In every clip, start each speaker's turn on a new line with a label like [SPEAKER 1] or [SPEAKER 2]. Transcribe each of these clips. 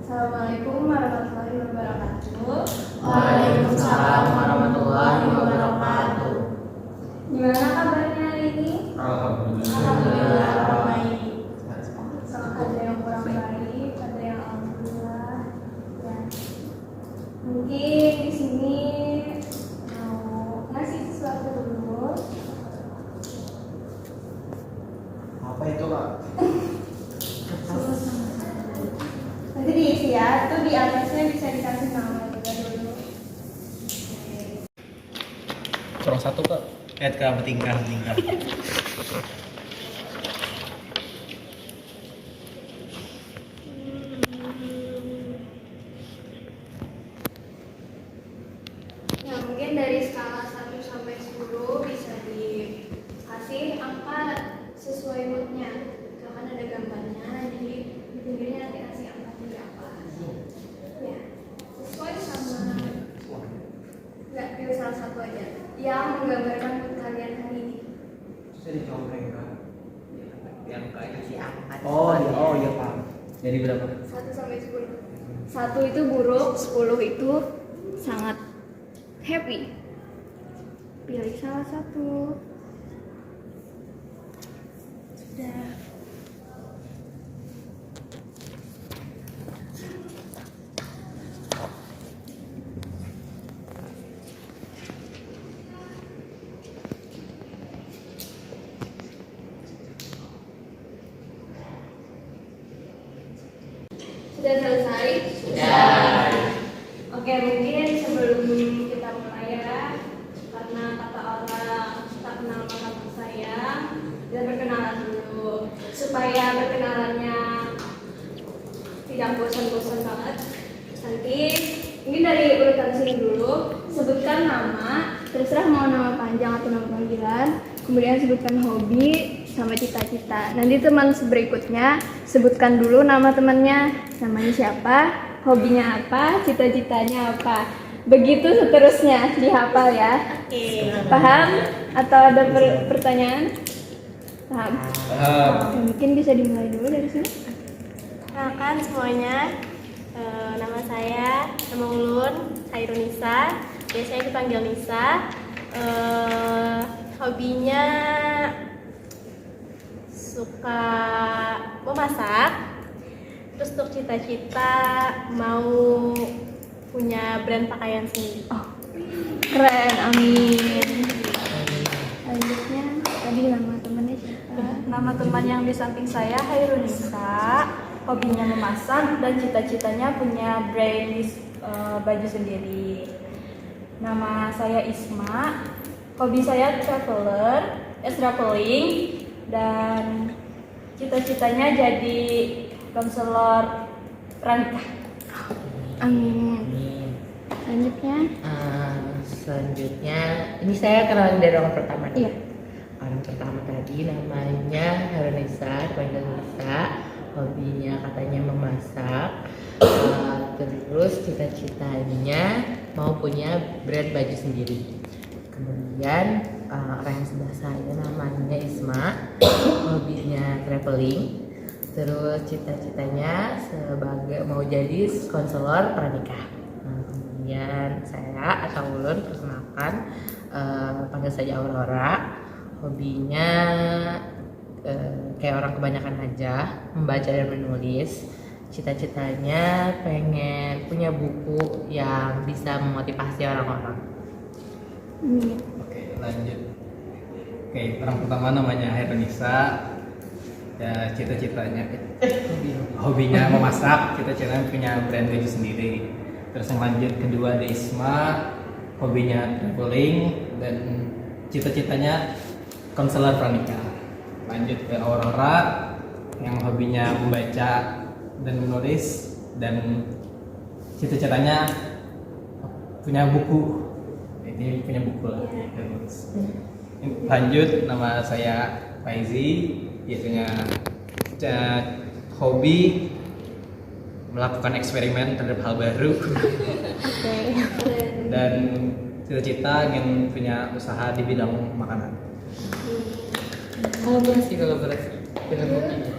[SPEAKER 1] Assalamualaikum warahmatullahi wabarakatuh.
[SPEAKER 2] Waalaikumsalam warahmatullahi wabarakatuh.
[SPEAKER 1] Gimana kabarnya hari ini?
[SPEAKER 2] Alhamdulillah.
[SPEAKER 1] Baik. Ada yang kurang baik, ada yang alhamdulillah. Ya. Mungkin di sini mau ngasih sesuatu dulu.
[SPEAKER 2] Apa itu, Kak?
[SPEAKER 1] Nanti diisi ya, itu di atasnya bisa dikasih nama juga dulu.
[SPEAKER 2] Kurang satu, Kak. Kak, tingkah.
[SPEAKER 1] Ya, mungkin dari skala 1 sampai 10 bisa dikasih angka sesuai moodnya. Misalkan ada gambarnya, jadi di pinggirnya nanti kasih angka berapa. Ya, sesuai sama. Enggak, pilih salah satu aja yang menggambarkan mood kalian hari ini.
[SPEAKER 2] Bisa dicontreng, Kak. Yang kayak si angkat.
[SPEAKER 3] Oh iya Pak. Jadi berapa?
[SPEAKER 1] 1 sampai 10. 1 itu buruk, 10 itu sangat happy. Pilih salah satu. Sudah. Sudah selesai?
[SPEAKER 2] Sudah.
[SPEAKER 1] Oke, mungkin sebelum kita mulai ya, karena kata orang tak kenal maka tak sayang, kita berkenalan dulu supaya perkenalannya tidak bosan-bosan banget. Nanti mungkin dari urutan sini dulu, sebutkan nama, terserah mau nama panjang atau nama panggilan, kemudian sebutkan hobi sama cita-cita. Nanti teman berikutnya sebutkan dulu nama temannya, namanya siapa, hobinya apa, cita-citanya apa. Begitu seterusnya, dihafal ya.
[SPEAKER 2] Oke.
[SPEAKER 1] Paham? Atau ada pertanyaan? Paham? Mungkin bisa dimulai dulu dari sini.
[SPEAKER 4] Kenalkan semuanya, nama saya, nama Ulun, Hairunisa, biasanya dipanggil Nisa. Hobinya suka memasak, terus untuk cita-cita mau punya brand pakaian sendiri.
[SPEAKER 1] Keren, amin. Selanjutnya, tadi nama temannya siapa?
[SPEAKER 5] Nama teman yang di samping saya Hairunisa, hobinya memasak dan cita-citanya punya brand baju sendiri. Nama saya Isma, hobi saya traveling dan cita-citanya jadi konselor pranikah.
[SPEAKER 1] Amin. Selanjutnya,
[SPEAKER 6] Selanjutnya, ini saya kenalan dari orang pertama nih.
[SPEAKER 1] Iya.
[SPEAKER 6] Orang pertama tadi namanya Hairunisa, dipanggil Nisa. Hobinya katanya memasak. Terus cita-citanya mau punya brand baju sendiri. Kemudian orang yang sebelah saya namanya Isma, hobinya traveling. Terus cita-citanya sebagai mau jadi konselor pranikah. Kemudian saya atau Ulun perkenalkan, panggil saja Aurora. Hobinya kayak orang kebanyakan aja, membaca dan menulis. Cita-citanya pengen punya buku yang bisa memotivasi orang-orang.
[SPEAKER 3] Oke, lanjut. Oke, orang pertama namanya Hairunisa. Ya, cita-citanya hobinya memasak, cita-citanya punya brand baju sendiri. Terus yang lanjut kedua ada Isma, hobinya traveling dan cita-citanya konselor pranikah. Lanjut ke Aurora yang hobinya membaca dan menulis dan cita-citanya punya buku. Ini punya buku lah. Lanjut, nama saya Faizi, biasanya hobi melakukan eksperimen terhadap hal baru. Dan cita-cita ingin punya usaha di bidang makanan.
[SPEAKER 6] Kolaborasi dengan hobinya.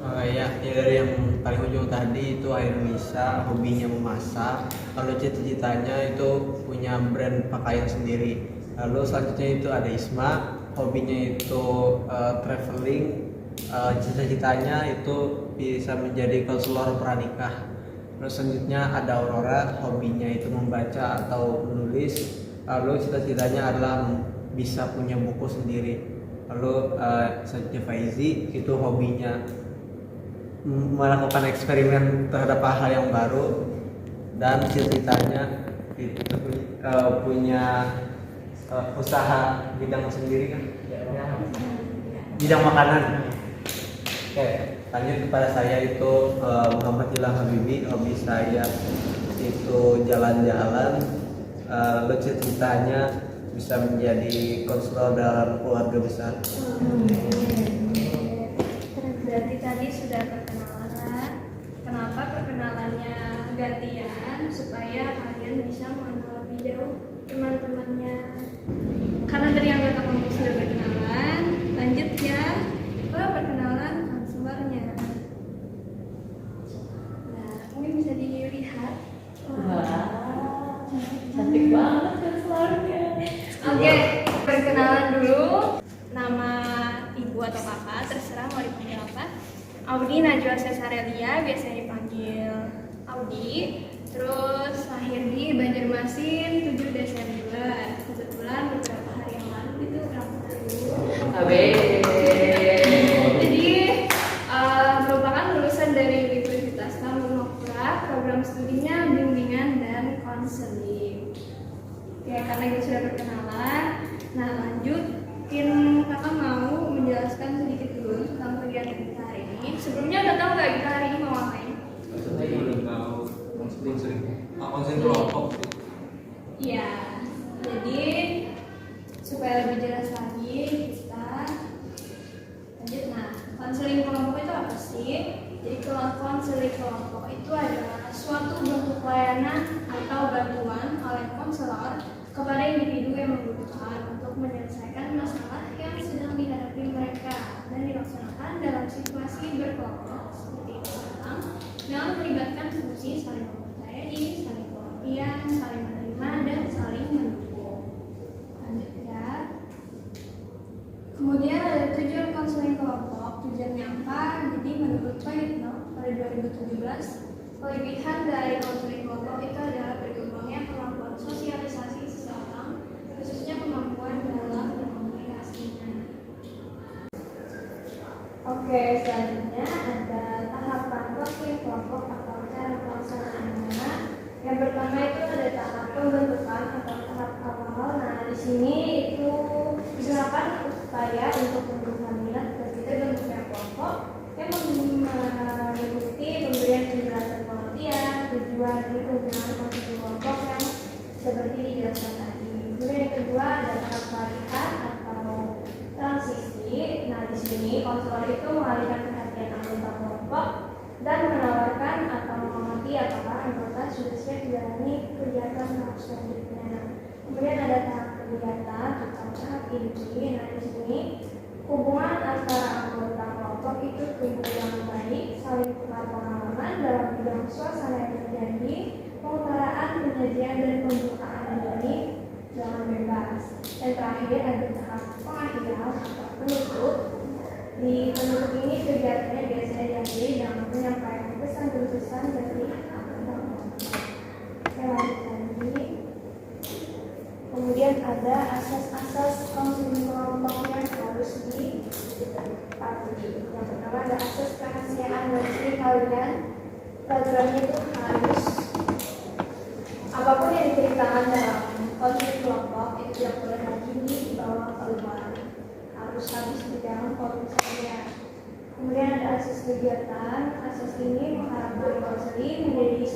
[SPEAKER 2] Ya dari yang paling ujung tadi itu Airunisa, hobinya memasak. Lalu cita-citanya itu punya brand pakaian sendiri. Lalu selanjutnya itu ada Isma, hobinya itu traveling. Cita-citanya itu bisa menjadi konselor pranikah. Terus selanjutnya ada Aurora, hobinya itu membaca atau menulis. Lalu cita-citanya adalah bisa punya buku sendiri. Lalu selanjutnya Faizi itu hobinya melakukan eksperimen terhadap hal yang baru, dan cita-citanya itu punya usaha bidang sendiri kan, bidang makanan. Oke, lanjut kepada saya itu Muhammad Ilham Habibie, hobi saya itu jalan-jalan. Lalu cita-citanya bisa menjadi konselor dalam keluarga besar.
[SPEAKER 1] Berarti tadi sudah perkenalan. Kenapa perkenalannya gantian? Supaya kalian bisa mengenal lebih jauh teman-temannya. Karena dari anggota kelompok sudah berkenalan, lanjut ya ke perkenalan konselornya. Nah, mungkin bisa dilihat.
[SPEAKER 6] Cantik banget konselornya.
[SPEAKER 1] Oke, perkenalan dulu. Nama ibu atau kakak, terserah mau dipanggil apa. Audi Najwa Cesarelia, biasanya dipanggil Audi. Terus lahir di Banjarmasin 7 Desember. Kebetulan beberapa hari yang lalu itu ulang tahun. Jadi merupakan lulusan dari Universitas Tamanukura, program studinya bimbingan dan konseling. Ya, karena kita sudah berkenalan, nah lanjut. Mungkin kakak mau menjelaskan sedikit dulu tentang kegiatan kita hari ini. Sebelumnya udah tahu nggak kita hari ini mau ngapain?
[SPEAKER 3] Belum tahu. Konseling kelompok.
[SPEAKER 1] Iya. Jadi supaya lebih jelas lagi kita lanjut. Nah, konseling kelompok itu apa sih? Jadi konseling kelompok itu adalah suatu bentuk layanan atau bantuan oleh konselor kepada individu yang membutuhkan untuk menyelesaikan masalah yang sedang dihadapi mereka dan dilaksanakan dalam situasi berkelompok seperti itu dengan melibatkan fungsi saling mempercayai, saling pengertian, saling menerima, dan saling mendukung. Lanjut ya. Kemudian ada tujuan konseling kelompok. Tujuannya apa? Jadi menurut Proyekno pada 2017, kelebihan dari konseling kelompok itu adalah berkembangnya kemampuan sosialisasi seseorang, khususnya kemampuan dalam berkomunikasinya. Oke, selanjutnya ada tahapan konseling kelompok atau cara pelaksanaannya. Yang pertama itu ada tahap pembentukan atau tahap awal. Nah, di sini itu digunakan upaya untuk menentukan minat dan bentuknya kelompok yang meliputi pemberian penjelasan pengertian, tujuan dari penggunaan konsep kelompok yang seperti dijelaskan tadi. Kemudian yang kedua ada tahap pelatihan atau transisi. Nah, di sini konselor itu mengalihkan perhatian anggota kelompok dan menawarkan atau mengamati apakah anggota sudah siap menjalani kegiatan tahap selanjutnya. Kemudian ada tahap kegiatan atau tahap inti. Nah, di sini hubungan antara anggota kelompok itu tumbuh yang baik, saling tukar pengalaman dalam bidang suasana yang terjadi, pengutaraan, penyajian, dan pembukaan diri dengan bebas. Dan terakhir ada tahap pengakhiran atau penutup. Di penutup ini kegiatannya biasanya diakhiri dengan menyampaikan pesan-pesan dari anggota kelompok. Lanjut lagi. Kemudian ada asas-asas konseling kelompok yang harus dipatuhi. Yang pertama ada asas kerahasiaan dari kalian. Peraturannya itu harus apapun yang diceritakan dalam konseling kelompok itu tidak boleh lagi dibawa keluar. Harus habis di dalam konseling. Kemudian ada asas kegiatan. Asas ini mengharapkan konseling menjadi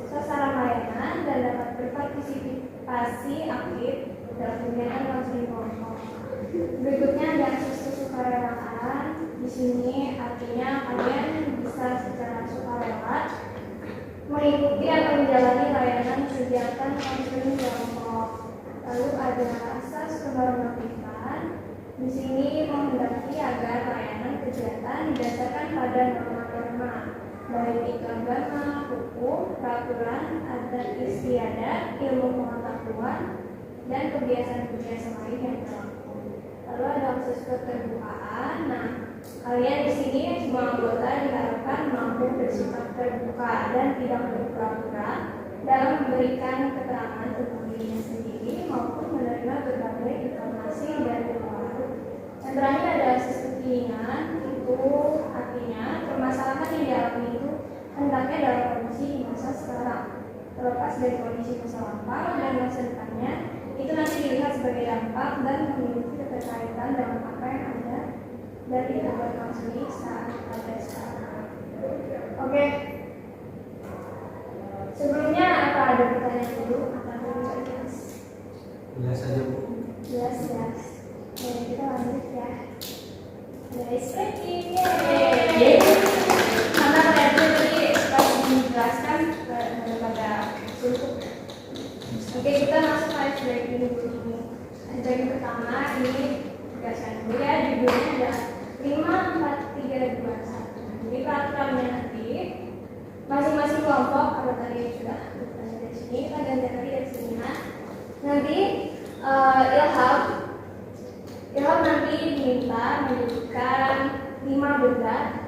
[SPEAKER 1] sasaran layanan dan dapat berpartisipasi aktif dalam kegiatan konseling kelompok. Berikutnya ada asas kesukarelaan. Di sini artinya kalian bisa secara sukarela mengikuti atau menjalani layanan kegiatan konseling kelompok. Lalu ada asas kenormatifan. Di sini menghendaki agar layanan kegiatan didasarkan pada norma baik itu agama, hukum, peraturan, adat istiadat, ilmu pengetahuan, dan kebiasaan-kebiasaan lain yang berlaku. Lalu ada akses keterbukaan. Nah, kalian di sini semua anggota diharapkan mampu bersikap terbuka dan tidak berpura-pura dalam memberikan keterangan tentang dirinya sendiri maupun menerima berbagai informasi dari luar. Yang terakhir ada akses kekinian, itu artinya permasalahan yang dialami itu hendaknya dalam kondisi di masa sekarang, terlepas dari kondisi masa lampau dan masa depannya, itu nanti dilihat sebagai dampak dan memiliki keterkaitan dengan apa yang ada dan tidak bermaksud saat pada sekarang. Oke. Sebelumnya apa ada pertanyaan dulu? Apa dulu jelas?
[SPEAKER 2] Jelas saja Bu.
[SPEAKER 1] Jelas. Jadi kita lanjut ya. Guys, breaking. Yeay. Karena kalian tuh tadi setelah menjelaskan pada suku. Oke, kita masuk ke ice breaking dulu. Ice breaking pertama ini tegaskan dulu ya, judulnya adalah 5, 4, 3, 2, 1. Jadi peraturannya nanti masing-masing kelompok, kalau tadi sudah dari sini, kita ganti lagi dari sini. Nanti Ilham nanti diminta menyebutkan 5 benda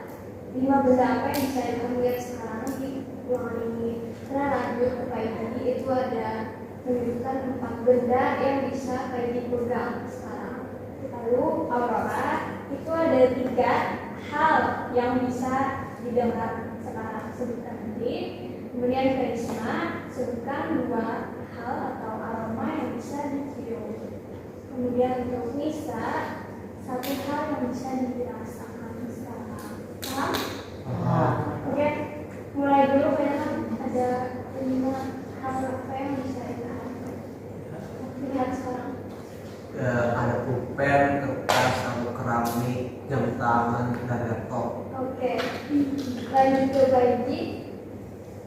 [SPEAKER 1] apa yang bisa Ilham lihat sekarang di ruangan ini. Karena lanjut ke tadi itu ada menyebutkan 4 benda yang bisa Paidi pegang sekarang. Lalu Aurora itu ada 3 hal yang bisa didengar sekarang, sebutkan nanti. Kemudian Karisma sebutkan 2 hal atau aroma yang bisa dicium. Kemudian untuk Nisa 1 hal yang bisa dirasakan sekarang. Paham? Oke, mulai dulu kan ada 5 hal apa yang bisa dilihat sekarang.
[SPEAKER 2] Ada pulpen, kertas, atau keramik, jam tangan, dan laptop.
[SPEAKER 1] Oke, lanjut ke Baiji.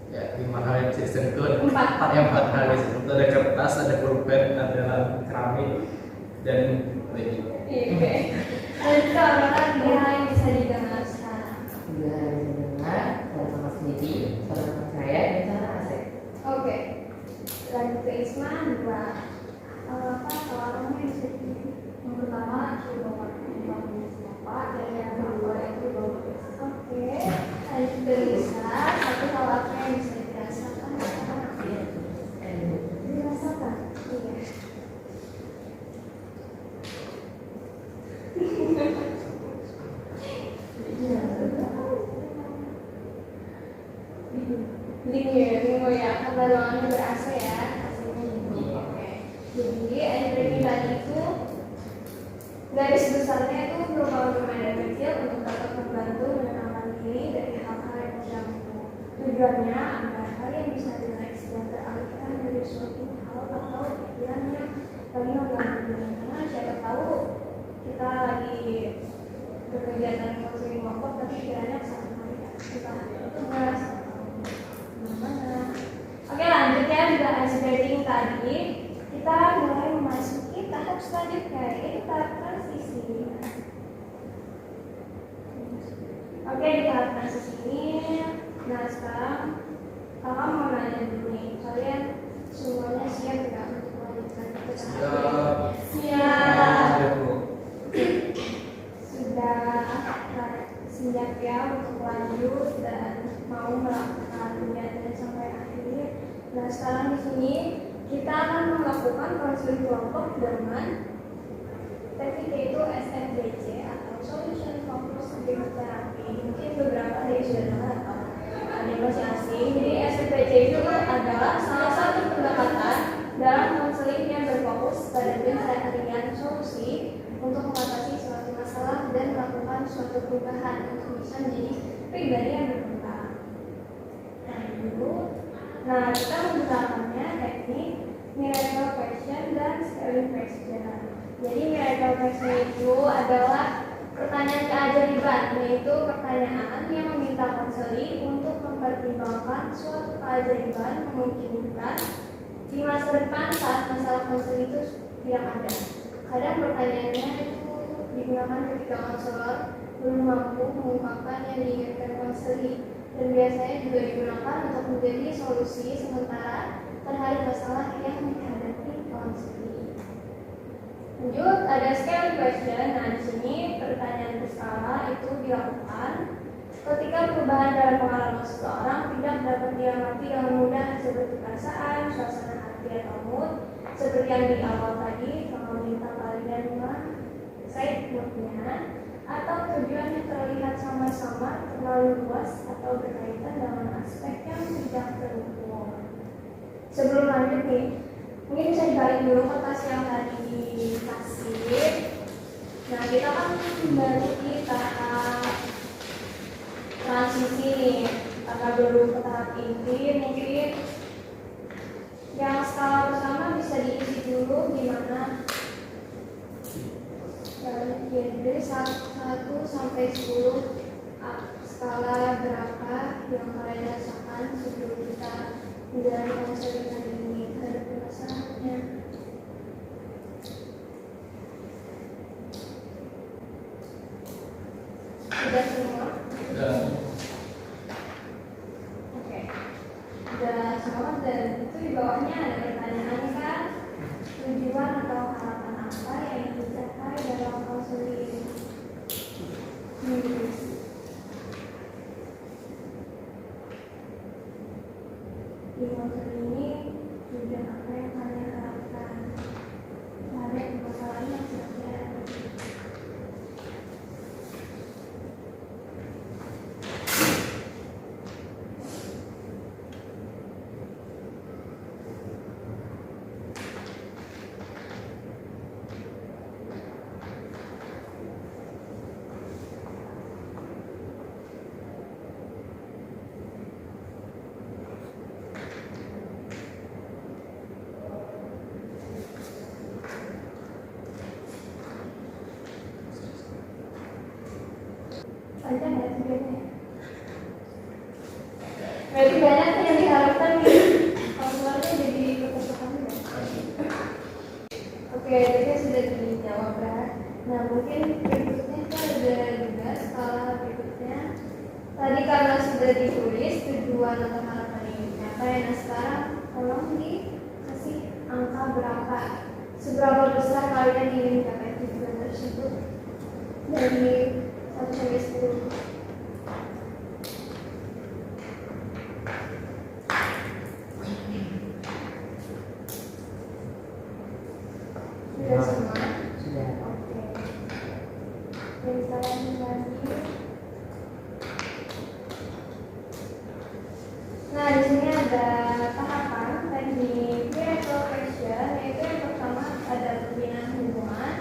[SPEAKER 3] Ya, 5 hal yang bisa disentuh.
[SPEAKER 1] 4.
[SPEAKER 3] Yang 4 hal yang bisa disentuh, ada kertas, ada pulpen, ada keramik, dan lagi.
[SPEAKER 1] Oke. Lanjut ke Aurora 3 hal yang bisa didengar sekarang.
[SPEAKER 6] Juga harus mendengar suara sama sendiri, suara teman saya, dan suara Asep.
[SPEAKER 1] Oke. Lanjut ke Isma 2 aroma yang bisa dicium. Yang pertama cium wangi siapa dan yang kedua itu bau. Oke. Lanjut ke Lisa 1 hal apa yang bisa dirasakan sekarang? Dirasakan? Iya. Dingin ya, karena ruangannya ber-AC ya, AC-nya dingin. Oke. Jadi air breaking tadi itu garis besarnya itu merupakan permainan kecil untuk dapat membantu menenangkan diri dari hal-hal yang mengganggu. Tujuannya agar kalian bisa rileks dan teralihkan dari suatu hal atau pikiran yang lagi mengganggu. Karena siapa tahu kita lagi berkegiatan konseling kelompok tapi pikirannya kesana kita merasa Oke, lanjut ya, sudah ice breaking tadi. Kita mulai memasuki tahap selanjutnya, yaitu tahap transisi. Oke, di tahap transisi ini, nah sekarang kakak mau nanya dulu nih, kalian semuanya siap nggak untuk melanjutkan ke tahap? Siap. Sudah siap ya untuk lanjut dan mau melakukan kegiatan sampai akhir. Nah sekarang di sini kita akan melakukan konseling kelompok dengan teknik yaitu SFBC atau Solution Focused Group Therapy. Mungkin beberapa dari sudah dengar atau ada yang masih asing. Jadi SFBC itu adalah salah satu pendekatan dalam konseling yang berfokus pada pencarian solusi untuk mengatasi suatu masalah dan melakukan suatu perubahan untuk bisa menjadi pribadi yang berkembang. Nah, kita menggunakannya teknik miracle question dan scaling question. Jadi miracle question itu adalah pertanyaan keajaiban, yaitu pertanyaan yang meminta konseli untuk mempertimbangkan suatu keajaiban memungkinkan di masa depan saat masalah konseli itu tidak ada. Kadang pertanyaannya itu digunakan ketika konselor belum mampu mengungkapkan yang diinginkan konseli. dan biasanya juga digunakan untuk menjadi solusi sementara terhadap masalah yang dihadapi konseli. Lanjut, ada scale question. Nah, di sini pertanyaan berskala itu dilakukan ketika perubahan dalam pengalaman seseorang tidak dapat diamati dengan mudah seperti perasaan, suasana hati atau mood, seperti yang di awal tadi, kalau minta kalian side moodnya, atau tujuan yang terlihat sama-sama terlalu luas atau berkaitan dengan aspek yang tidak terukur. Sebelum lanjut nih, mungkin bisa dibalik dulu kertas yang tadi dikasih. Nah, kita kan baru di tahap transisi nih, karena baru ke tahap inti. Mungkin yang skala pertama bisa diisi dulu gimana. Jadi 1 sampai 10 skala berapa yang kalian rasakan sebelum kita menjalani konseling hari ini terhadap masalahnya. Sudah semua?
[SPEAKER 3] Sudah.
[SPEAKER 1] Oke. Sudah semua, dan itu di bawahnya ada pertanyaan kan? Tujuan atau harapan apa yang dicapai dalam konseling? Di konseling ini tujuan apa yang kalian harapkan terhadap masalah yang sedang dihadapi? Panjang ya tujuannya? Berarti banyak yang diharapkan nih. Konselornya jadi kepesertaan ya? Oke, jadi sudah dijawab kan? Nah, mungkin berikutnya itu ada juga skala berikutnya. Tadi karena sudah ditulis tujuan atau harapan ini dicapai, nah sekarang tolong dikasih angka berapa, seberapa besar kalian ingin mencapai tujuan tersebut dari 1 sampai 10. Sudah semua?
[SPEAKER 6] Sudah.
[SPEAKER 1] Oke. Dan kalian lagi. Nah, di sini ada tahapan teknik miracle question, yaitu yang pertama ada pembinaan hubungan.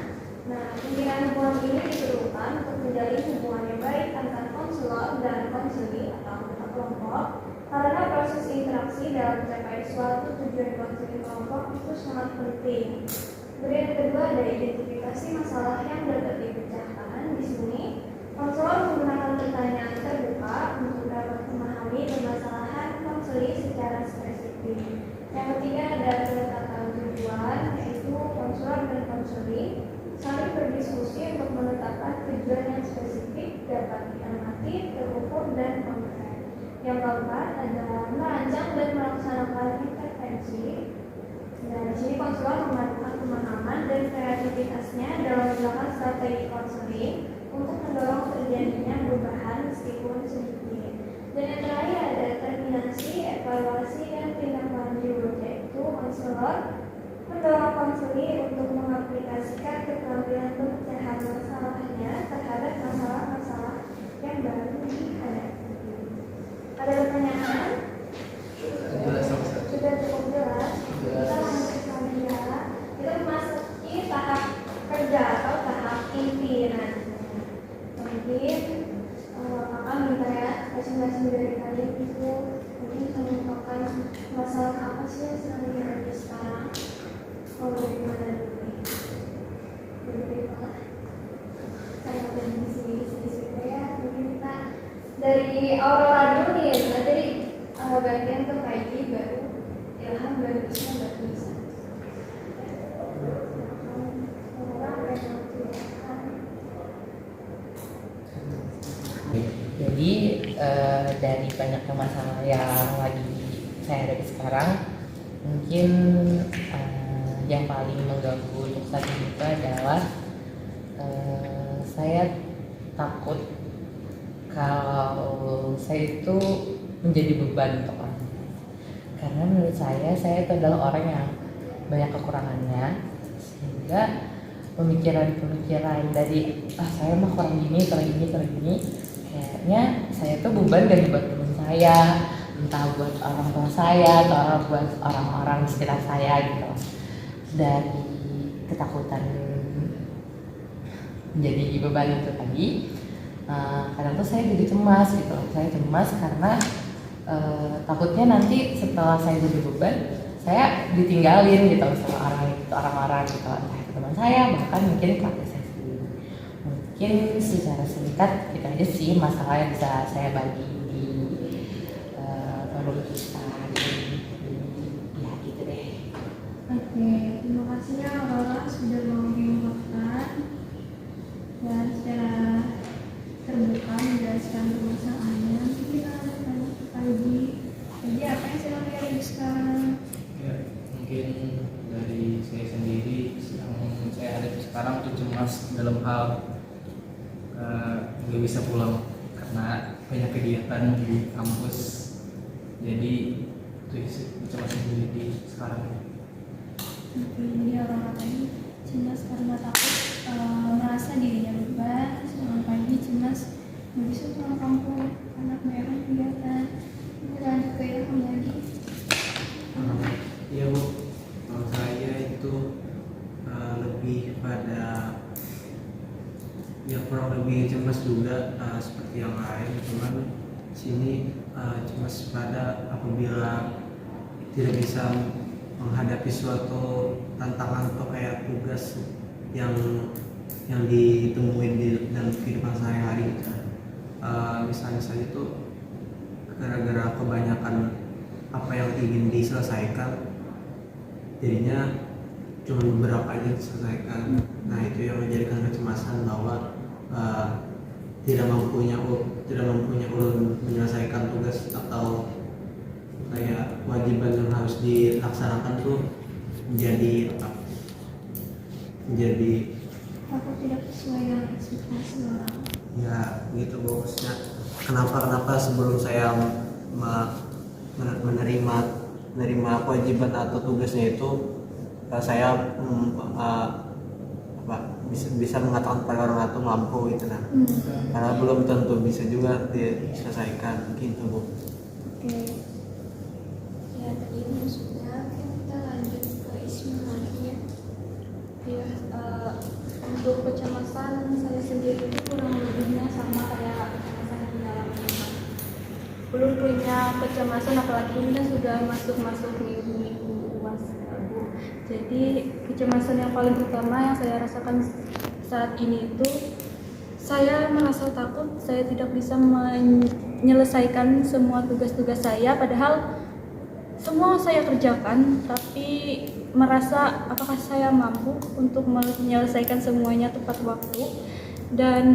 [SPEAKER 1] Nah, pembinaan hubungan ini diperlukan untuk menjalin hubungan yang baik antar konselor dan konseli atau anggota kelompok, karena proses interaksi dalam mencapai suatu tujuan konseling kelompok itu sangat penting. Kemudian yang kedua ada identifikasi masalah yang dapat dipecahkan. Di sini konselor menggunakan pertanyaan terbuka untuk dapat memahami permasalahan konseli secara spesifik. Yang ketiga ada penetapan tujuan, yaitu konselor dan konseli saling berdiskusi untuk menetapkan tujuan yang spesifik dapat diamati, terukur, dan konkret. Yang keempat ada merancang dan melaksanakan intervensi. Nah, di sini konselor memadukan pemahaman dan kreativitasnya dalam melakukan strategi konseling untuk mendorong terjadinya perubahan meskipun sedikit. Dan yang terakhir ada terminasi, evaluasi, dan tindak lanjut, yaitu konselor mendorong konseli untuk mengaplikasikan keterampilan pemecahan masalahnya terhadap masalah-masalah yang baru dihadapi. Ada pertanyaan?
[SPEAKER 3] Jelas, Ustaz.
[SPEAKER 1] Sudah cukup jelas. Kita lanjut saja. Kita memasuki tahap kerja atau tahap inti nantinya. Mungkin kakak minta ya masing-masing dari kalian itu mungkin bisa mengungkapkan masalah apa sih yang sedang dihadapi sekarang. Kalau dari mana dulu nih? Dari mana? Saya udah di sini ya. Mungkin kita dari Aurora dulu nih. Jadi bagian ke Kaiji baru Ilham baru bisa.
[SPEAKER 6] Jadi dari banyaknya masalah yang lagi saya hadapi sekarang, mungkin yang paling mengganggu untuk saat ini itu adalah saya takut kalau saya itu menjadi beban untuk orang lain. Karena menurut saya itu adalah orang yang banyak kekurangannya, sehingga pemikiran-pemikiran dari saya mah kurang gini, kayaknya saya tuh beban dari buat teman saya, entah buat orang tua saya atau buat orang-orang di sekitar saya gitu. Dari ketakutan menjadi beban itu tadi, kadang tuh saya jadi cemas gitu. Saya cemas karena takutnya nanti setelah saya jadi beban, saya ditinggalin gitu sama orang-orang gitu, entah itu teman saya, bahkan mungkin keluarga saya sendiri. Mungkin secara singkat itu aja sih masalah yang bisa saya bagi di forum kita ya gitu deh.
[SPEAKER 1] Oke, terima kasih ya Aurora sudah mau mengungkapkan dan secara terbuka menjelaskan permasalahannya. Mungkin kita ada tanya lagi. Jadi apa yang sedang dihadapi sekarang?
[SPEAKER 3] Ya, mungkin dari saya sendiri yang saya hadapi sekarang tuh cemas dalam hal nggak bisa pulang karena banyak kegiatan di kampus. Jadi itu sih cemas sendiri di sekarang.
[SPEAKER 1] Oke, jadi Aurora tadi cemas karena takut merasa dirinya beban, sedangkan pagi cemas nggak bisa pulang kampung karena kebanyakan kegiatan. Ini lanjut ke yang lagi.
[SPEAKER 2] Iya Bu, kalau saya itu lebih pada ya kurang lebih cemas juga seperti yang lain, cuman sini cemas pada apabila tidak bisa menghadapi suatu tantangan atau kayak tugas yang ditemuin di dalam kehidupan sehari-hari gitu. Misalnya saya itu gara-gara kebanyakan apa yang ingin diselesaikan, jadinya cuma beberapa aja diselesaikan. Nah itu yang menjadikan kecemasan bahwa tidak mampunya ulun menyelesaikan tugas atau kayak kewajiban yang harus dilaksanakan tuh menjadi
[SPEAKER 1] Aku tidak sesuai dengan ekspektasi orang.
[SPEAKER 2] ya gitu bosnya. Kenapa sebelum saya menerima kewajiban atau tugasnya itu saya bisa mengatakan pada orang itu mampu gitu nah. Karena belum tentu bisa juga diselesaikan gitu Bu.
[SPEAKER 1] Oke. Ya tadi itu sudah, kita lanjut ke Isma lagi ya. Ya, untuk kecemasan saya sendiri itu kurang lebihnya sama kayak kecemasan yang dialami Isma. Belum punya kecemasan, apalagi ini kan sudah masuk minggu-minggu UAS ya, Bu. Jadi kecemasan yang paling utama yang saya rasakan saat ini itu saya merasa takut saya tidak bisa menyelesaikan semua tugas-tugas saya, padahal semua saya kerjakan, tapi merasa apakah saya mampu untuk menyelesaikan semuanya tepat waktu. Dan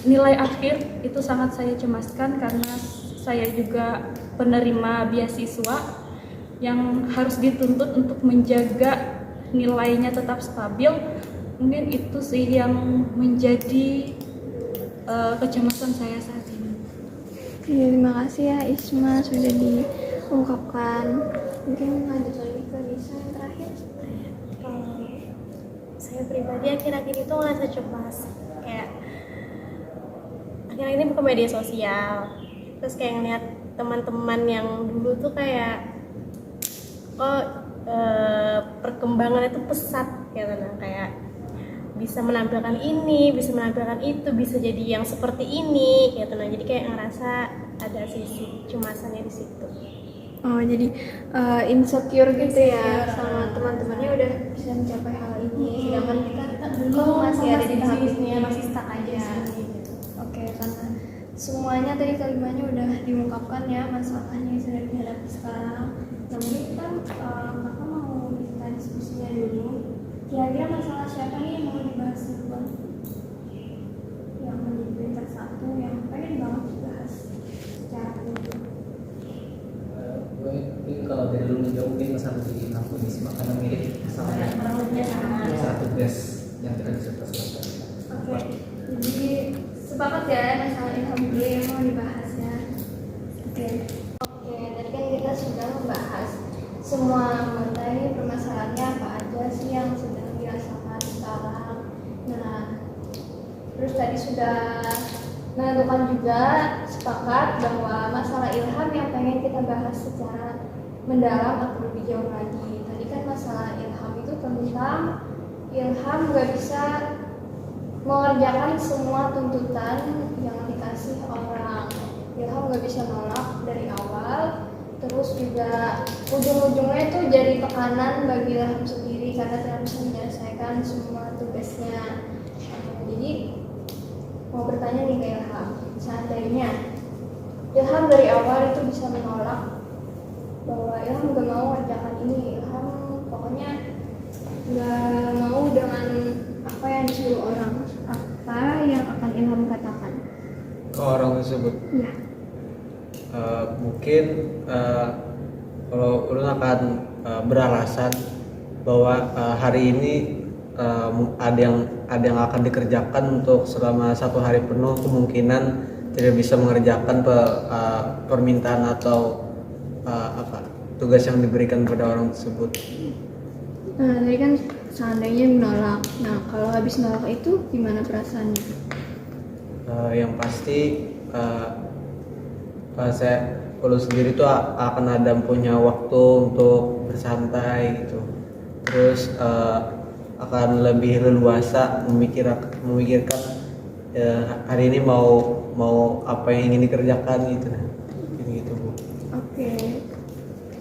[SPEAKER 1] nilai akhir itu sangat saya cemaskan karena saya juga penerima beasiswa yang harus dituntut untuk menjaga nilainya tetap stabil. Mungkin itu sih yang menjadi kecemasan saya saat ini. Terima kasih ya Isma sudah diungkapkan. Mungkin lanjut lagi ke Nisa yang terakhir.
[SPEAKER 4] Kalau saya pribadi akhir-akhir itu ngerasa cemas, kayak akhir ini buka media sosial, terus kayak ngeliat teman-teman yang dulu tuh kayak perkembangan itu pesat gitu, nah kayak bisa menampilkan ini, bisa menampilkan itu, bisa jadi yang seperti ini gitu. Nah jadi kayak ngerasa ada sisi cemasannya di situ.
[SPEAKER 1] Oh jadi insecure gitu ya sama teman-temannya udah bisa mencapai hal ini, sedangkan kita dulu masih ada di tahap ini,
[SPEAKER 4] masih stuck aja gitu.
[SPEAKER 1] Oke, karena semuanya tadi kalimatnya udah diungkapkan ya masalahnya yang sudah dihadapi sekarang. Nah mungkin kita kakak mau minta diskusinya dulu. Kira-kira masalah siapa nih yang mau dibahas duluan? Yang menjadi satu yang pengen banget dibahas secara umum.
[SPEAKER 3] Mungkin kalau dari dulu menjauh mungkin masalah di aku di Isma karena mirip sama masalah tugas yang tidak bisa selesai.
[SPEAKER 1] Oke, jadi sepakat ya masalah ilham dulu yang mau dibahas ya. Oke. Oke, tadi kan kita sudah membahas semua materi permasalahannya apa aja sih yang sedang dirasakan sekarang. Nah, terus tadi sudah menentukan juga sepakat bahwa masalah ilham yang pengen kita bahas secara mendalam atau lebih jauh lagi. Tadi kan masalah ilham itu tentang ilham gak bisa mengerjakan semua tuntutan yang dikasih orang. Ilham gak bisa nolak dari awal, terus juga ujung-ujungnya itu jadi tekanan bagi ilham sendiri karena tidak bisa menyelesaikan semua tugasnya. Jadi mau bertanya nih ke Ilham, seandainya Ilham dari awal itu bisa menolak bahwa Ilham gak mau mengerjakan ini, Ilham pokoknya gak mau dengan apa yang disuruh orang, apa yang akan Ilham katakan?
[SPEAKER 2] Ke orang tersebut.
[SPEAKER 1] Iya.
[SPEAKER 2] Mungkin kalau ulun akan beralasan bahwa hari ini ada yang akan dikerjakan untuk selama 1 hari penuh, kemungkinan tidak bisa mengerjakan permintaan atau tugas yang diberikan pada orang tersebut.
[SPEAKER 1] Nah, tadi kan seandainya menolak. Nah, kalau habis nolak itu gimana perasaannya?
[SPEAKER 2] Yang pasti saya kalau sendiri tuh akan ada punya waktu untuk bersantai gitu. Terus akan lebih leluasa memikirkan hari ini mau apa yang ingin dikerjakan gitu. Gitu, Bu.
[SPEAKER 1] Oke.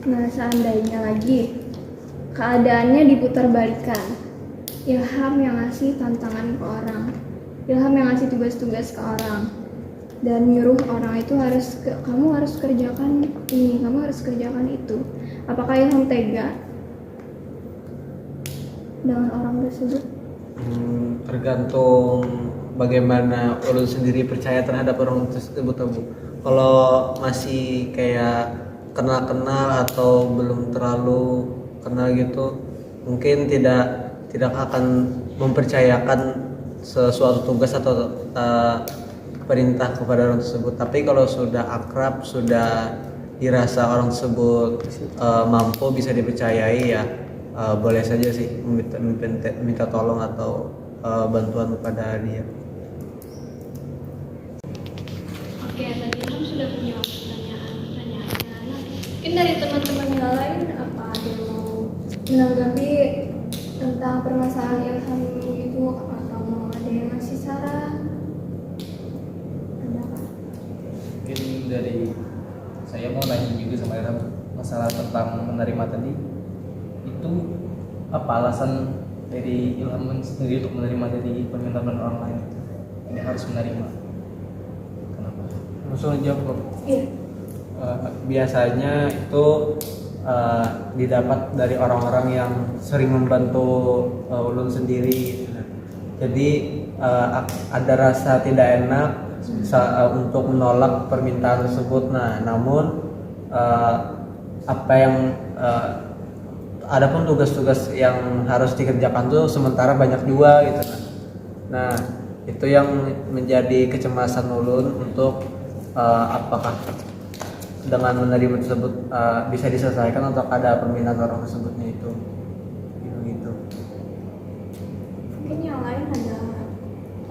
[SPEAKER 1] Nah, seandainya lagi keadaannya diputar balikan. Ilham yang ngasih tantangan ke orang. Ilham yang ngasih tugas-tugas ke orang. Dan nyuruh orang itu kamu harus kerjakan ini, kamu harus kerjakan itu. Apakah Ilham tega dengan orang tersebut?
[SPEAKER 2] Tergantung bagaimana ulun sendiri percaya terhadap orang tersebut, Bu. Kalau masih kayak kenal-kenal atau belum terlalu kenal gitu, mungkin tidak akan mempercayakan sesuatu tugas atau perintah kepada orang tersebut. Tapi kalau sudah akrab, sudah dirasa orang tersebut mampu bisa dipercayai, ya boleh saja sih minta tolong atau bantuan kepada dia.
[SPEAKER 1] Oke, tadi Ilham sudah punya pertanyaannya. Nah, mungkin dari teman-teman yang lain apa ada yang mau menanggapi tentang permasalahan Ilham itu, atau mau ada yang ngasih saran? Ada apa?
[SPEAKER 3] Mungkin dari saya mau nanya juga sama Ilham masalah tentang menerima tadi, itu apa alasan dari Ilham sendiri untuk menerima dari permintaan orang lain? Ini harus menerima. Kenapa?
[SPEAKER 2] Langsung jawab, Bu.
[SPEAKER 1] Iya.
[SPEAKER 2] Biasanya itu didapat dari orang-orang yang sering membantu ulun sendiri. Jadi ada rasa tidak enak untuk menolak permintaan tersebut. Nah, namun apa yang adapun tugas-tugas yang harus dikerjakan tuh sementara banyak juga gitu. Nah, itu yang menjadi kecemasan ulun untuk apakah dengan menerima tersebut bisa diselesaikan atau ada permintaan orang tersebutnya itu gitu.
[SPEAKER 1] Mungkin yang lain ada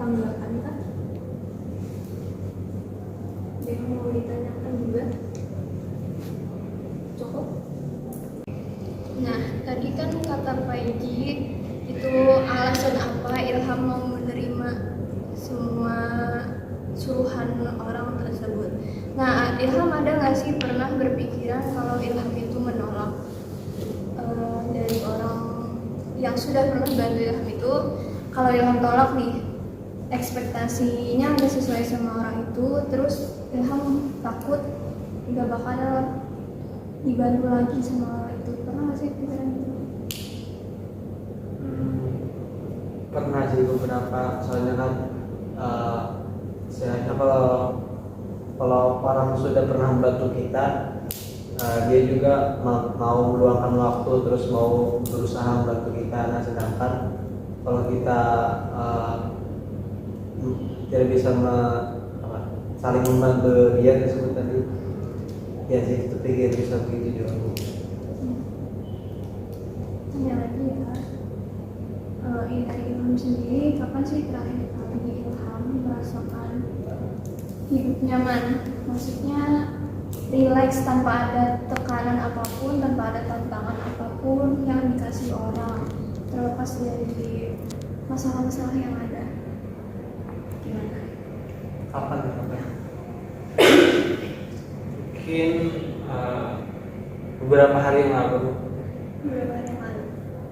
[SPEAKER 1] tanggapan kan? Ada yang mau ditanyakan juga? Cukup? Nah, tadi kan kata Pak Iji itu alasan apa Ilham mau menerima semua suruhan orang tersebut. Nah, Ilham ada nggak sih pernah berpikiran kalau Ilham itu menolak dari orang yang sudah pernah bantu Ilham itu? Kalau Ilham tolak nih, ekspektasinya nggak sesuai sama orang itu, terus Ilham takut nggak bakal dibantu lagi sama orang itu. Pernah nggak sih pikiran itu?
[SPEAKER 2] Pernah sih beberapa, soalnya kan istilahnya kalau orang sudah pernah membantu kita, dia juga mau meluangkan waktu, terus mau berusaha membantu kita. Nah sedangkan kalau kita tidak bisa saling membantu dia tersebut tadi, ya sih itu pikir bisa begitu juga.
[SPEAKER 1] Tanya lagi ya, dari Ilham sendiri kapan sih terakhir kali Ilham merasakan hidup nyaman? Maksudnya relax tanpa ada tekanan apapun, tanpa ada tantangan apapun yang dikasih orang, terlepas dari masalah-masalah yang ada. Gimana?
[SPEAKER 2] Kapan? Mungkin beberapa hari yang lalu.
[SPEAKER 1] Beberapa hari yang lalu.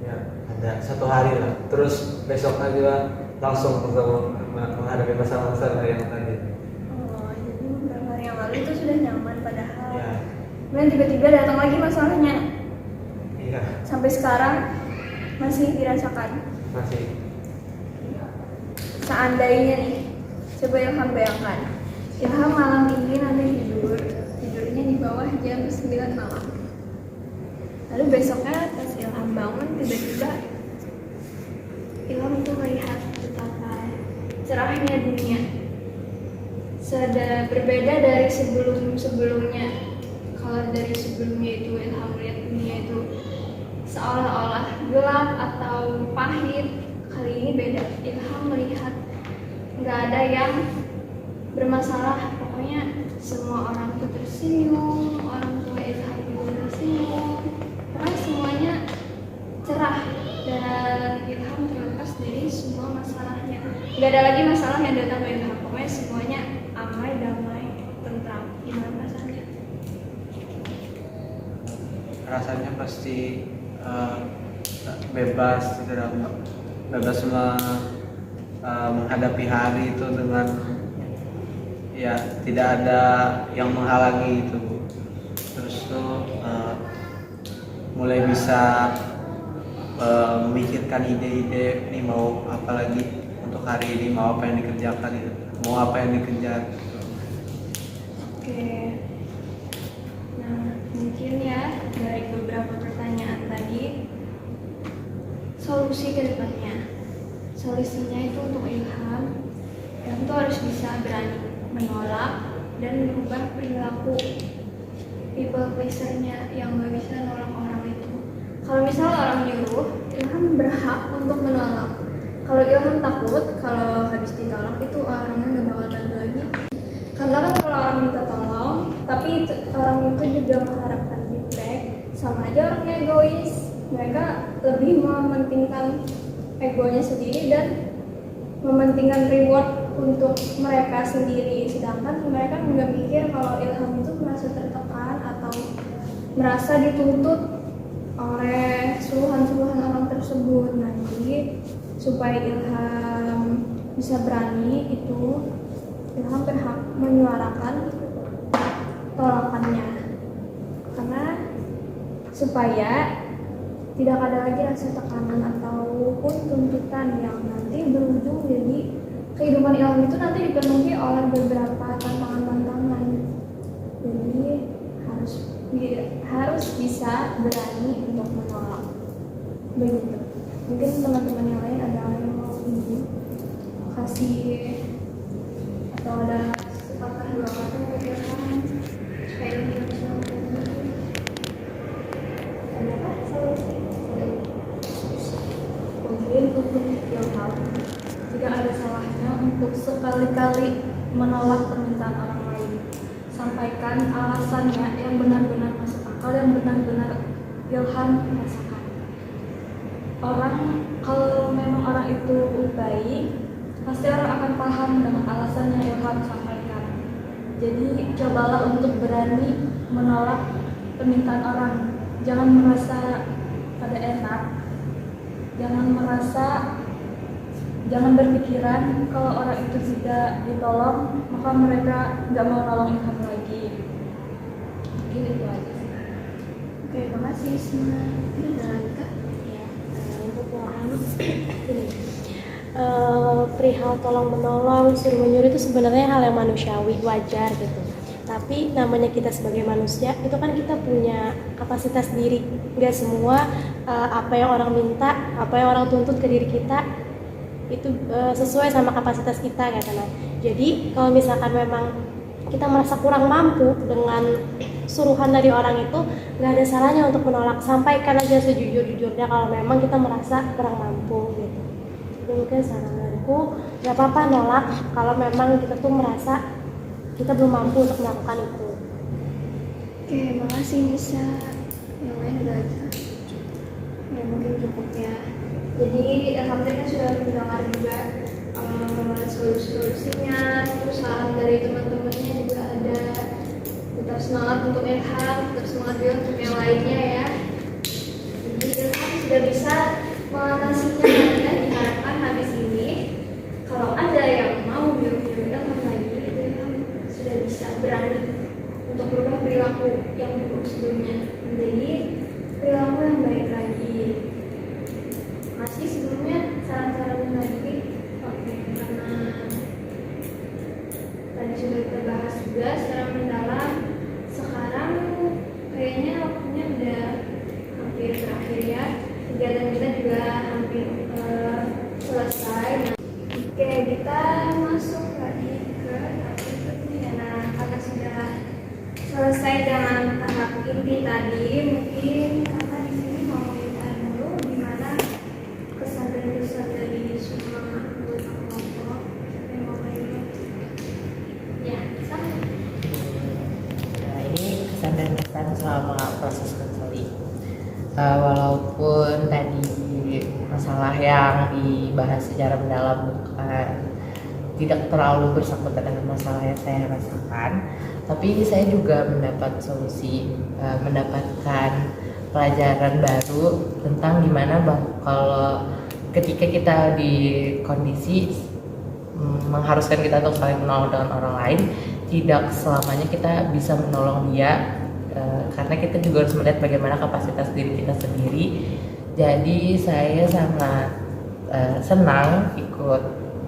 [SPEAKER 2] Ya, ada 1 hari lah. Terus besoknya juga langsung ketemu menghadapi masalah-masalah yang tadi.
[SPEAKER 1] Oh, jadi beberapa hari yang lalu itu sudah nyaman padahal.
[SPEAKER 2] Ya,
[SPEAKER 1] Kemudian tiba-tiba datang lagi masalahnya.
[SPEAKER 2] iya,
[SPEAKER 1] Sampai sekarang masih dirasakan.
[SPEAKER 2] masih.
[SPEAKER 1] Seandainya nih, coba Ilham bayangkan, Ilham malam ini nanti tidurnya di bawah jam 9 malam. Lalu besoknya pas Ilham bangun, tiba-tiba Ilham itu melihat betapa cerahnya dunia. Berbeda dari sebelumnya. Kalau dari sebelumnya itu Ilham melihat dunia itu seolah-olah gelap atau pahit, kali ini beda. Ilham melihat nggak ada yang bermasalah, pokoknya semua orang itu tersenyum, orang tua Ilham juga tersenyum, pokoknya semuanya cerah dan Ilham terlepas dari semua masalahnya. Nggak ada lagi masalah yang datang ke Ilham, pokoknya semuanya aman, damai, tentram. Gimana rasanya?
[SPEAKER 2] Rasanya pasti bebas, bebas menghadapi hari itu dengan ya tidak ada yang menghalangi itu. Terus tuh mulai bisa memikirkan ide-ide ini mau apa lagi untuk hari ini, mau apa yang dikerjakan, mau apa yang dikejar.
[SPEAKER 1] Oke. Nah, mungkin ya dari beberapa pertanyaan tadi, solusi ke depannya. Solusinya itu untuk Ilham itu harus bisa berani menolak dan merubah perilaku people pleaser-nya yang gak bisa nolak orang itu. Kalau misalnya orang nyuruh, Ilham berhak untuk menolak. Kalau Ilham takut, kalau habis ditolak itu orangnya gak bakal bantu lagi. Karena kan kalau orang minta tolong, tapi orang itu juga mengharapkan feedback, sama aja orangnya egois. Mereka lebih mementingkan egonya sendiri dan mementingkan reward untuk mereka sendiri. Sedangkan mereka nggak mikir kalau Ilham itu merasa tertekan atau merasa dituntut oleh suruhan-suruhan orang tersebut. Nah, jadi supaya Ilham bisa berani itu, Ilham berhak menyuarakan tolakannya, karena supaya tidak ada lagi rasa tekanan ataupun tuntutan yang nanti berujung jadi kehidupan Ilham itu nanti dipenuhi oleh beberapa tantangan-tantangan. Jadi harus bisa berani untuk menolak. Begitu. Mungkin teman-teman yang lain ada yang mau ini kasih atau ada sepatah dua kata untuk Ilham supaya lebih bisa mengerti. Ada apa solusi?
[SPEAKER 5] Mungkin untuk Ilham, jika ada salahnya untuk sekali-kali menolak permintaan orang lain, sampaikan alasannya yang benar-benar masuk akal, yang benar-benar Ilham rasakan. Kalau memang orang itu baik, pasti orang akan paham dengan alasan yang Ilham sampaikan. Jadi cobalah untuk berani menolak permintaan orang. Jangan merasa pada enak, jangan berpikiran kalau orang itu tidak ditolong maka mereka nggak mau nolong Ilham lagi. Mungkin itu aja sih.
[SPEAKER 1] Oke, terima kasih Isma. Kak.
[SPEAKER 4] Untuk Ilham, perihal tolong menolong, suruh menyuruh itu sebenarnya hal yang manusiawi, wajar gitu. Tapi namanya kita sebagai manusia itu kan kita punya kapasitas diri. Nggak semua apa yang orang minta, apa yang orang tuntut ke diri kita itu sesuai sama kapasitas kita gitu. Nah, jadi kalau misalkan memang kita merasa kurang mampu dengan suruhan dari orang itu, nggak ada salahnya untuk menolak. Sampaikan aja sejujur-jujurnya kalau memang kita merasa kurang mampu gitu. Jadi mungkin saran dariku, nggak apa-apa nolak kalau memang kita tuh merasa kita belum mampu untuk melakukan itu.
[SPEAKER 1] Oke, makasih Nisa. Yang lain udah aja. Ya mungkin cukup ya. Jadi alhamdulillah sudah mendengar juga solusi-solusinya, terus saran dari teman-temannya juga ada. Tetap semangat untuk Ilham, tetap semangat juga untuk yang lainnya ya. Jadi Ilham sudah bisa mengatasinya ya. Diharapkan habis ini kalau ada yang mau nyuruh-nyuruh Ilham lagi, Ilham sudah bisa berani untuk berubah perilaku yang buruk sebelumnya menjadi perilaku yang baik lagi. Masih sebelumnya saran-saran lagi. Oke, karena tadi sudah kita bahas juga secara mendalam, sekarang kayaknya waktunya udah hampir berakhir ya. Kegiatan kita juga hampir selesai. Oke, kita masuk lagi ke tahap berikutnya. Nah, karena sudah selesai dengan tahap inti tadi, mungkin kakak di sini mau menceritakan dulu gimana kesan dan kesan dari semua anggota kelompok yang mau main. Ya, sama.
[SPEAKER 6] Nah, ini kesan dan kesan selama proses konseling. Walaupun tadi masalah yang dibahas secara mendalam bukan tidak terlalu bersangkutan dengan masalah yang saya rasakan, tapi saya juga mendapat solusi, mendapatkan pelajaran baru tentang gimana kalau ketika kita di kondisi mengharuskan kita untuk saling menolong dengan orang lain, tidak selamanya kita bisa menolong dia, karena kita juga harus melihat bagaimana kapasitas diri kita sendiri. Jadi saya sangat senang ikut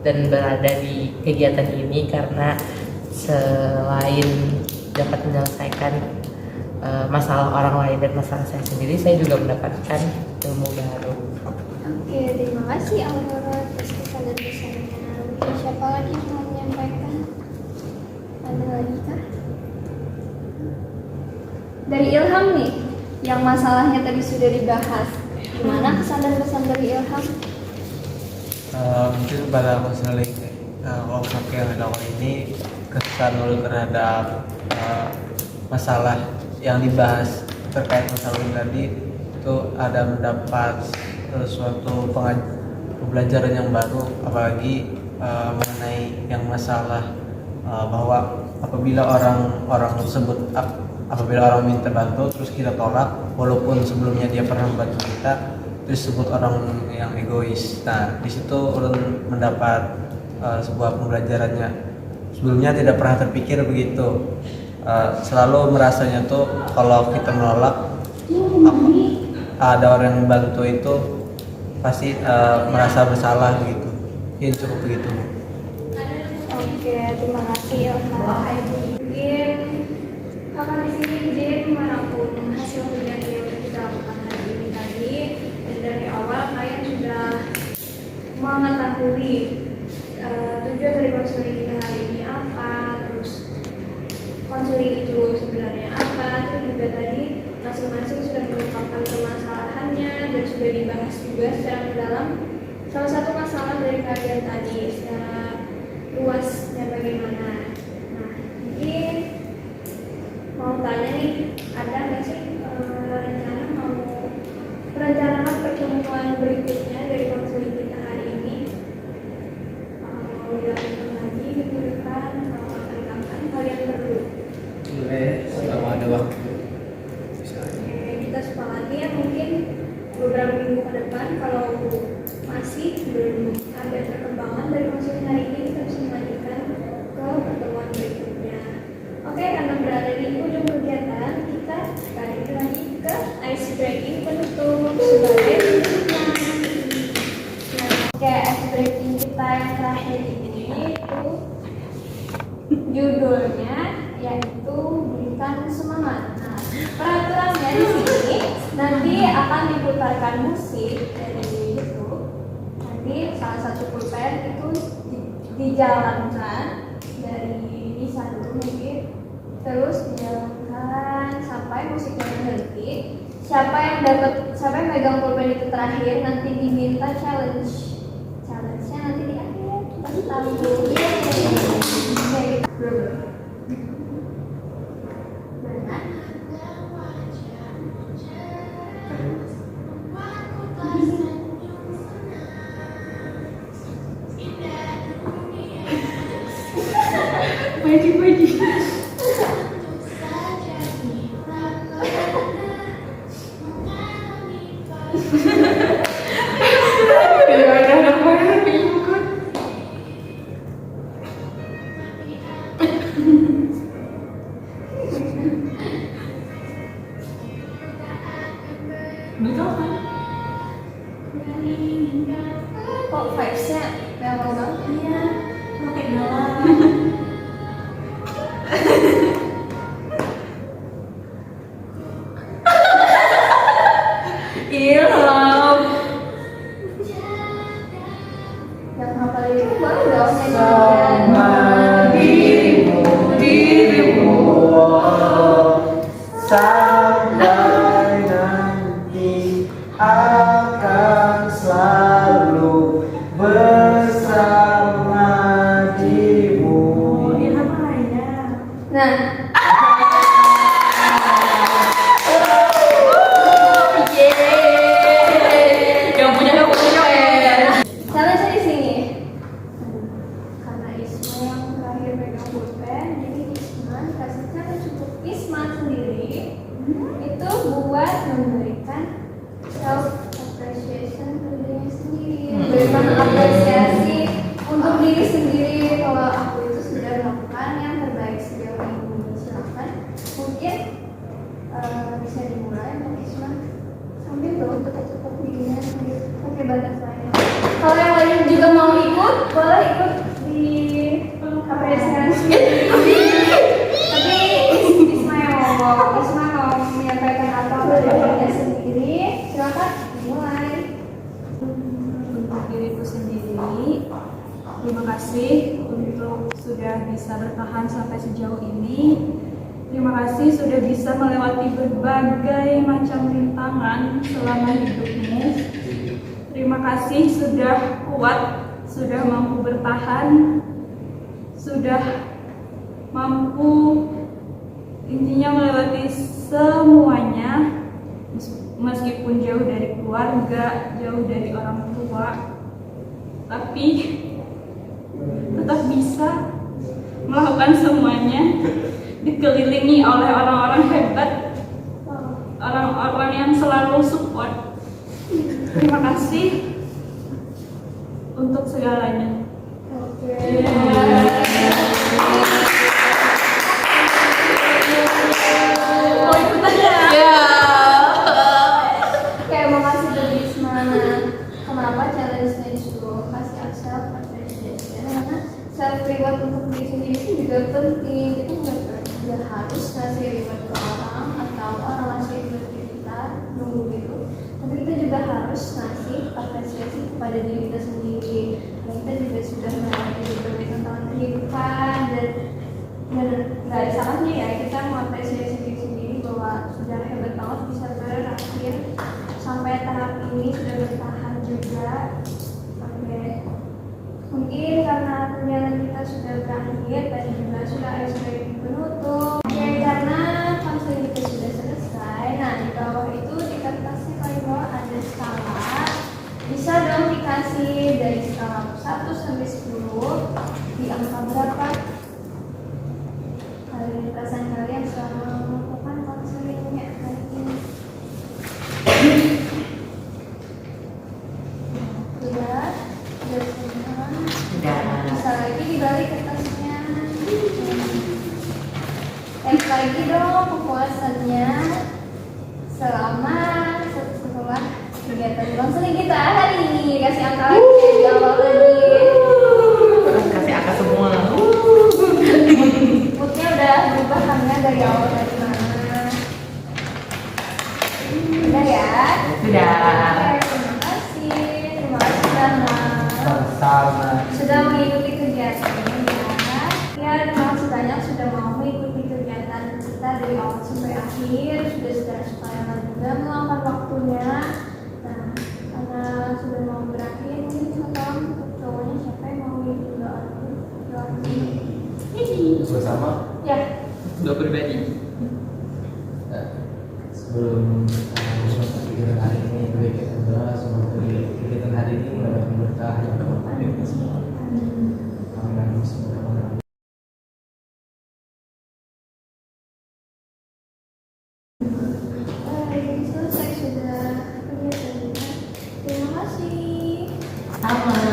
[SPEAKER 6] dan berada di kegiatan ini karena selain dapat menyelesaikan masalah orang lain dan masalah saya sendiri, saya juga mendapatkan ilmu baru.
[SPEAKER 1] Oke, terima kasih Aurora atas kesan dan kesannya. Mungkin siapa lagi yang mau menyampaikan? Ada lagi kah? Dari Ilham nih, yang masalahnya tadi sudah dibahas. Gimana kesan dan kesan dari Ilham?
[SPEAKER 2] Mungkin pada konseling workshop yang ada kali ini, kesan dulu terhadap masalah yang dibahas terkait masalah tadi itu ada mendapat suatu pembelajaran yang baru, apalagi mengenai yang masalah bahwa apabila orang tersebut apabila orang minta bantu terus kita tolak walaupun sebelumnya dia pernah membantu kita, disebut orang yang egois. Nah, di situ ulun mendapat sebuah pembelajarannya. Sebelumnya tidak pernah terpikir begitu. Selalu merasanya tuh kalau kita menolak ada orang yang membantu itu pasti merasa bersalah begitu. Mungkin cukup begitu.
[SPEAKER 1] Oke, terima kasih Ilham. Mungkin kakak di sini izin merangkum hasil kegiatan yang sudah kita lakukan hari ini tadi. Dan dari awal kalian sudah mengetahui tujuan dari konseling kita hari ini apa, terus konseling itu sebenarnya apa, terus juga tadi masing-masing sudah mengungkapkan permasalahannya dan sudah dibahas juga secara mendalam salah satu masalah dari kalian tadi secara luasnya bagaimana. Nah, mungkin mau tanya nih, ada nggak sih rencana mau merencanakan pertemuan berikutnya dari konseling kita hari ini? Mau dilakukan lagi minggu depan atau akan kapan kalian perlu?
[SPEAKER 3] Boleh, selama ada waktu.
[SPEAKER 1] Oke, kita sepakati ya mungkin beberapa minggu ke depan kalau masih belum ada perkembangan dari konseling hari ini, kita bisa melanjutkan ke pertemuan berikutnya. Oke, karena berada di ujung kegiatan, kita balik lagi ke ice breaking penutup sebagai berikutnya. Nah, oke, ice breaking kita yang terakhir ini itu judulnya yaitu di sini nanti akan diputarkan musik dari itu. Nanti salah satu pulpen itu dijalankan dari Nisa dulu mungkin, terus dijalankan sampai musiknya berhenti. Siapa yang megang pulpen itu terakhir nanti diminta challenge. Challenge-nya nanti di akhir kita tahu. Yeay. Benar. Kok vibes-nya melo banget? Iya, pakai galau.
[SPEAKER 5] Ilham.
[SPEAKER 1] Yang hafal itu baru dong
[SPEAKER 2] Sama dirimu sampai nanti akan selalu bersama dirimu.
[SPEAKER 5] Ilham Raya.
[SPEAKER 1] Nah,
[SPEAKER 5] Yang punya
[SPEAKER 1] challenge di sini. Karena Isma yang terakhir megang pulpen, jadi Isma dikasih challenge untuk Isma sendiri itu buat memberikan self appreciation ke dirinya sendiri, memberikan apresiasi untuk diri sendiri kalau aku itu sudah melakukan yang terbaik sejauh ini. Silakan, mungkin bisa dimulai dari Isma sambil dong tetap dirinya sendiri pakai butterfly. Kalau yang lain juga mau ikut, boleh ikut di apresiasi. Tapi Isma yang ngomong, Isma mau menyampaikan apa pada dirinya sendiri. Silakan dimulai.
[SPEAKER 5] Untuk diriku sendiri, terima kasih untuk sudah bisa bertahan sampai sejauh ini. Terima kasih sudah bisa melewati berbagai macam rintangan selama hidupmu. Terima kasih sudah kuat, sudah mampu bertahan, sudah mampu intinya melewati semuanya, meskipun jauh dari keluarga, jauh dari orang tua, tapi tetap bisa melakukan semuanya, dikelilingi oleh orang-orang hebat, orang-orang yang selalu support. Terima kasih untuk segalanya.
[SPEAKER 1] Oke.
[SPEAKER 5] Oh, ikutan ya?
[SPEAKER 1] Oke, makasih dari Isma. Kenapa challenge-nya disuruh kasih self appreciation? Karena self reward untuk diri sendiri itu juga penting. Kita nggak harus ngasih reward ke orang atau orang ngasih reward ke kita nunggu gitu. Tapi kita juga harus ngasih apresiasi kepada diri kita sendiri. Dan kita juga sudah melewati berbagai tantangan kehidupan dan nggak ada salahnya ya kita mengapresiasi diri sendiri bahwa sudah hebat banget bisa berakhir sampai tahap ini, sudah bertahan juga. Oke, mungkin karena perjalanan kita sudah berakhir, tadi juga sudah ada sebagai penutup. Oke, karena konseling kita sudah selesai. Nah, di bawah itu di kertasnya paling bawah ada skala. Bisa dong dikasih dari skala 1 sampai 10 di angka berapa? Kalian perasaan kalian selama melakukan konselingnya hari ini. Sudah semua. Bisa lagi dibalik kertasnya. Tes lagi dong kepuasannya selama setelah kegiatan konseling kita hari ini. Kasih angka lagi di awal lagi.
[SPEAKER 6] Kasih angka semua.
[SPEAKER 1] Moodnya udah berubah kan ya dari awal dari mana. Udah ya?
[SPEAKER 6] Sudah.
[SPEAKER 1] Oke, terima kasih. Terima kasih banget.
[SPEAKER 3] Sama-sama.
[SPEAKER 1] Sudah mengikuti kegiatannya ya. Ya, terima kasih banyak sudah mau mengikuti kegiatan kita dari awal sampai akhir. Sudah supaya juga meluangkan waktunya. Nah, karena sudah mau berakhir, mungkin sekarang cowoknya siapa yang mau mengikuti doa?
[SPEAKER 3] Bersama
[SPEAKER 1] Ya.
[SPEAKER 3] doa pribadi. Nah, sebelum kita kegiatan hari ini, baik kita berdoa semoga kegiatan hari ini mendapatkan berkah yang bermanfaat bagi semua. Amin. Semoga
[SPEAKER 1] Selesai sudah kegiatannya. Terima kasih.
[SPEAKER 6] Sama.